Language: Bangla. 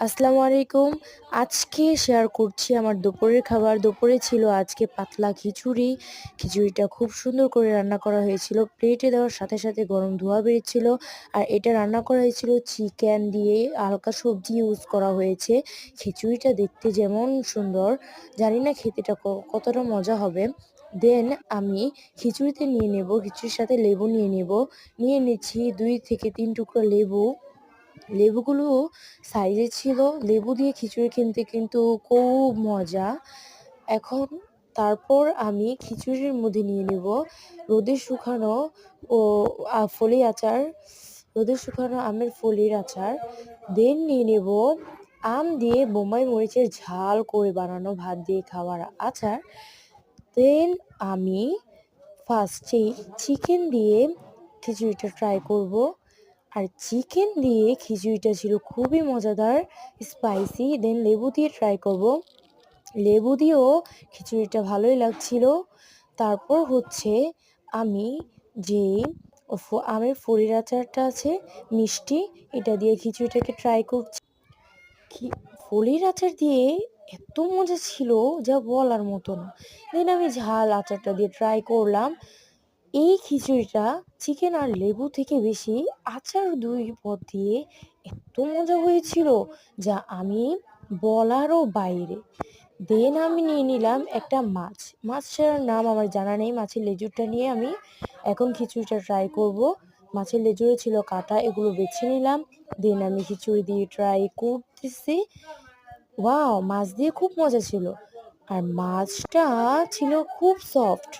আসসালামু আলাইকুম। আজকে শেয়ার করছি আমার দুপুরের খাবার। দুপুরে ছিল আজকে পাতলা খিচুড়ি। খিচুড়িটা খুব সুন্দর করে রান্না করা হয়েছিল। প্লেটে দেওয়ার সাথে সাথে গরম ধোঁয়া বেরিয়েছিল। আর এটা রান্না করা হয়েছিল চিকেন দিয়ে, হালকা সবজি ইউজ করা হয়েছে। খিচুড়িটা দেখতে যেমন সুন্দর, জানি না খেতেটা কতটা মজা হবে। দেন আমি খিচুড়িতে নিয়ে নেব, খিচুড়ির সাথে লেবু নিয়ে নেব। নিয়ে নিচ্ছি ২ থেকে ৩ টুকরো লেবু। লেবুগুলো সাইজে ছিল। লেবু দিয়ে খিচুড়ি খেতে কিন্তু খুব মজা। এখন তারপর আমি খিচুড়ির মধ্যে নিয়ে নেব রোদে শুকানো ও ফলি আচার, রোদে শুকানো আমের ফলির আচার। দেন নিয়ে নেব আম দিয়ে বোম্বাই মরিচের ঝাল করে বানানো ভাত দিয়ে খাওয়ার আচার। দেন আমি ফার্স্টেই চিকেন দিয়ে খিচুড়িটা ট্রাই করব। আর চিকেন দিয়ে খিচুড়িটা ছিল খুবই মজাদার, স্পাইসি। দেন লেবু দিয়ে ট্রাই করব। লেবু দিয়েও খিচুড়িটা ভালোই লাগছিল। তারপর হচ্ছে আমি যে আমের ফলির আচারটা আছে মিষ্টি, এটা দিয়ে খিচুড়িটাকে ট্রাই করছি। ফলির আচার দিয়ে এত মজা ছিল যা বলার মতো না। দেন আমি ঝাল আচারটা দিয়ে ট্রাই করলাম। এই খিচুড়িটা চিকেন আর লেবু থেকে বেশি আচার ২ পদ দিয়ে এত মজা হয়েছিল যা আমি বলারও বাইরে। দেন আমি নিয়ে নিলাম একটা মাছ। মাছটার নাম আমার জানা নেই। মাছের লেজুরটা নিয়ে আমি এখন খিচুড়িটা ট্রাই করব। মাছের লেজুরে ছিল কাঁটা, এগুলো বেছে নিলাম। দেন আমি খিচুড়ি দিয়ে ট্রাই করতেছি। ওয়াও! মাছ দিয়ে খুব মজা ছিল। আর মাছটা ছিল খুব সফট।